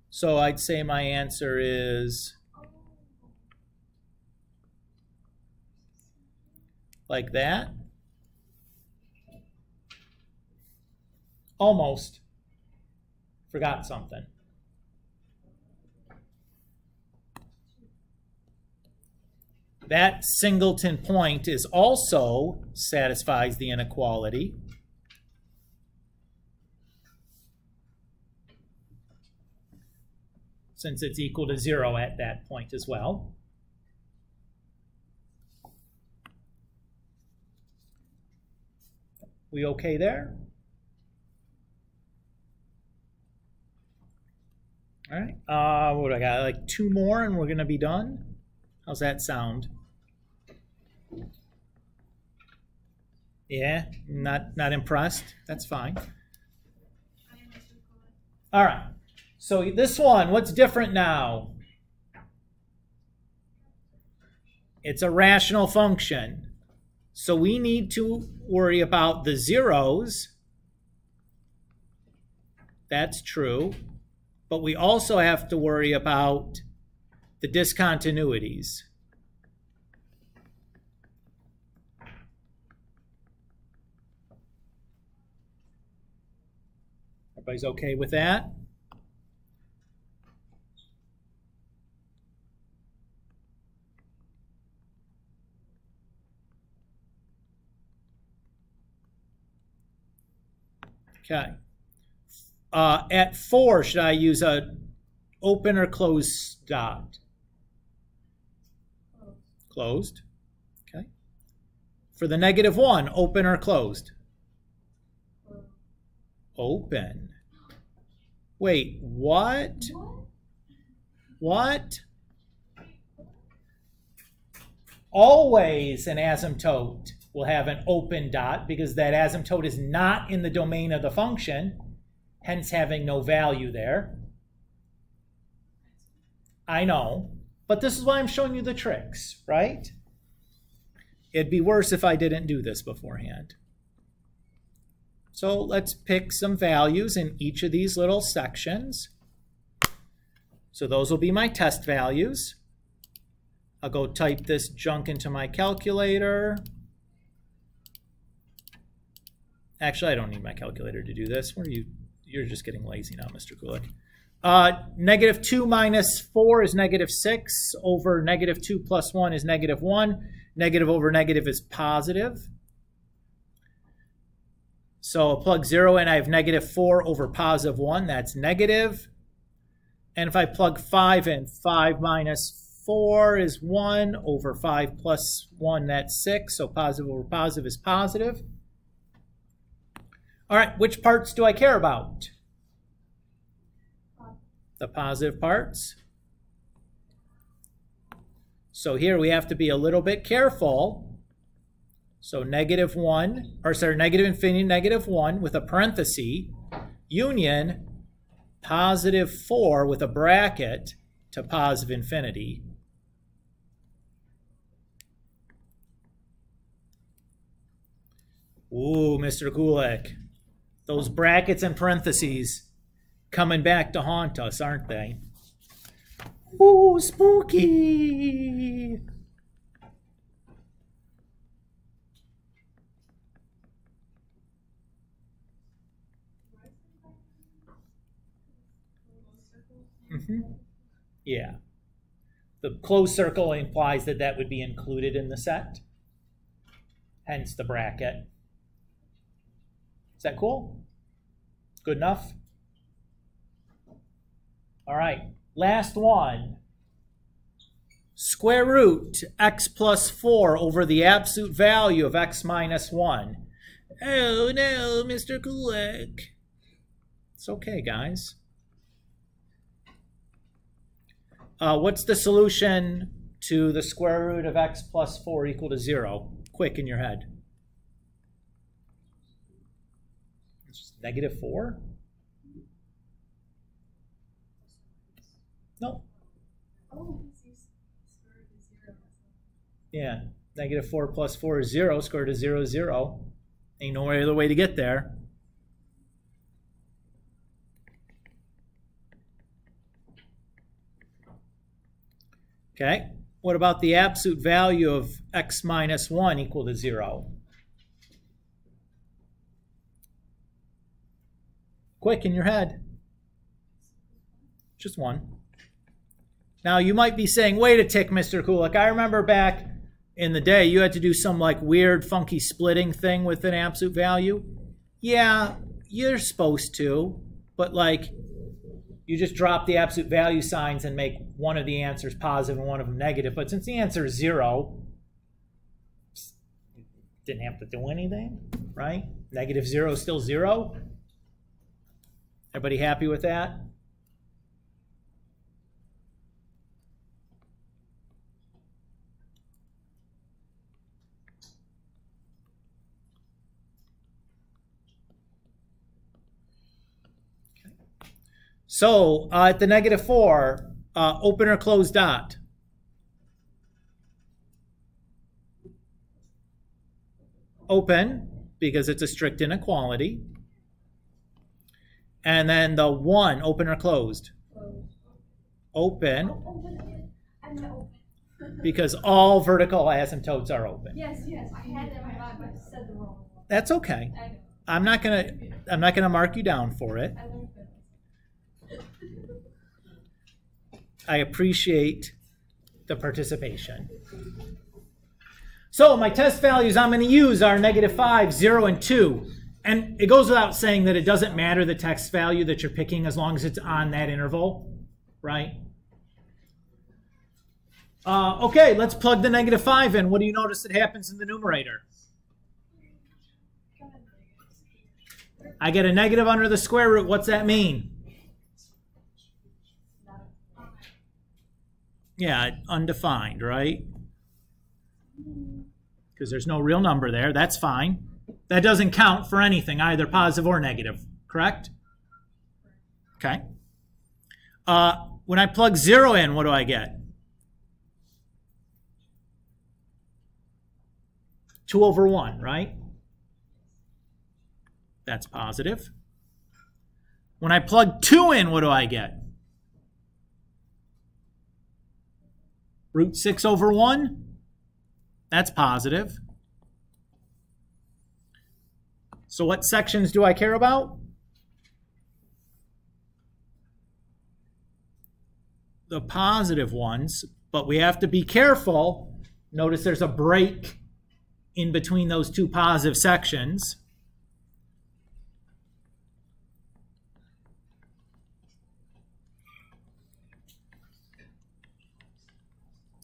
[SPEAKER 1] So I'd say my answer is like that. Almost. Forgot something. That singleton point is also satisfies the inequality. Since it's equal to 0 at that point as well. We okay there? All right. What do I got? Like 2 more and we're going to be done. How's that sound? Yeah, not impressed. That's fine. All right. So this one, what's different now? It's a rational function. So we need to worry about the zeros. That's true. But we also have to worry about the discontinuities. Everybody's okay with that? Okay. At 4, should I use a open or closed dot? Closed. Okay. For the -1, open or closed? Open. Wait, what? What? Always an asymptote will have an open dot because that asymptote is not in the domain of the function, hence having no value there. I know, but this is why I'm showing you the tricks, right? It'd be worse if I didn't do this beforehand. So let's pick some values in each of these little sections. So those will be my test values. I'll go type this junk into my calculator. Actually, I don't need my calculator to do this. Where are you? You're just getting lazy now, Mr. Kulik. -2 minus 4 is -6. Over -2 plus 1 is -1. Negative over negative is positive. So I'll plug 0 in, I have -4 over +1. That's negative. And if I plug 5 in, 5 minus 4 is 1 over 5 plus 1, that's 6. So positive over positive is positive. All right, which parts do I care about? the positive parts. So here we have to be a little bit careful. So negative infinity, negative 1 with a parenthesis, union positive 4 with a bracket to positive infinity. Ooh, Mr. Kulik. Those brackets and parentheses coming back to haunt us, aren't they? Ooh, spooky! Yeah. The closed circle implies that that would be included in the set. Hence the bracket. Is that cool? Good enough? All right. Last one. Square root x plus 4 over the absolute value of x minus 1. Oh no, Mr. Kulik. It's okay, guys. What's the solution to the square root of x plus 4 equal to 0? Quick in your head. It's just negative 4? No. Yeah, negative 4 plus 4 is 0. Square root of 0 is 0. Ain't no other way to get there. Okay, what about the absolute value of x minus 1 equal to 0? Quick in your head. Just 1. Now you might be saying, wait a tick, Mr. Kulik. I remember back in the day you had to do some like weird funky splitting thing with an absolute value. Yeah, you're supposed to, but like you just drop the absolute value signs and make one of the answers positive and one of them negative. But since the answer is 0, didn't have to do anything, right? Negative 0 is still 0. Everybody happy with that? So at the negative 4, open or close dot? Open, because it's a strict inequality. And then the 1, open or closed? Open. Because all vertical asymptotes are open.
[SPEAKER 3] Yes, I had that in my mind, but I said the wrong one.
[SPEAKER 1] That's okay. I'm not gonna mark you down for it. I appreciate the participation. So my test values I'm going to use are negative 5, 0, and 2. And it goes without saying that it doesn't matter the text value that you're picking as long as it's on that interval, right? Okay, let's plug the negative 5 in. What do you notice that happens in the numerator? I get a negative under the square root. What's that mean? Yeah, undefined, right? Because there's no real number there. That's fine. That doesn't count for anything, either positive or negative, correct? Okay. When I plug 0 in, what do I get? 2 over 1, right? That's positive. When I plug 2 in, what do I get? Root 6 over 1, that's positive. So what sections do I care about? The positive ones, but we have to be careful. Notice there's a break in between those two positive sections.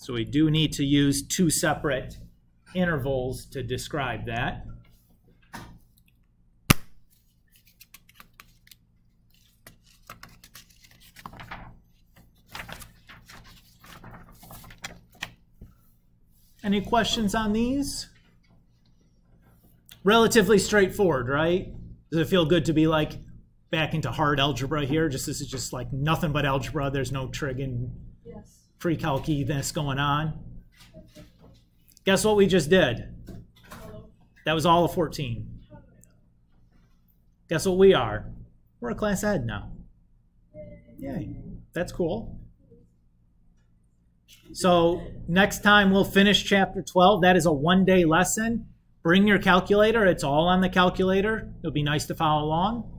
[SPEAKER 1] So we do need to use two separate intervals to describe that. Any questions on these? Relatively straightforward, right? Does it feel good to be like back into hard algebra here? Just this is just like nothing but algebra. There's no trig and pre-calc-ness going on. Guess what we just did? That was all of 14. Guess what we are? We're a class ahead now. Yay. That's cool. So next time we'll finish chapter 12. That is a one-day lesson. Bring your calculator. It's all on the calculator. It'll be nice to follow along.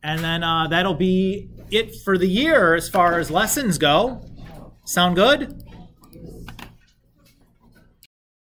[SPEAKER 1] And then that'll be it for the year as far as lessons go. Sound good?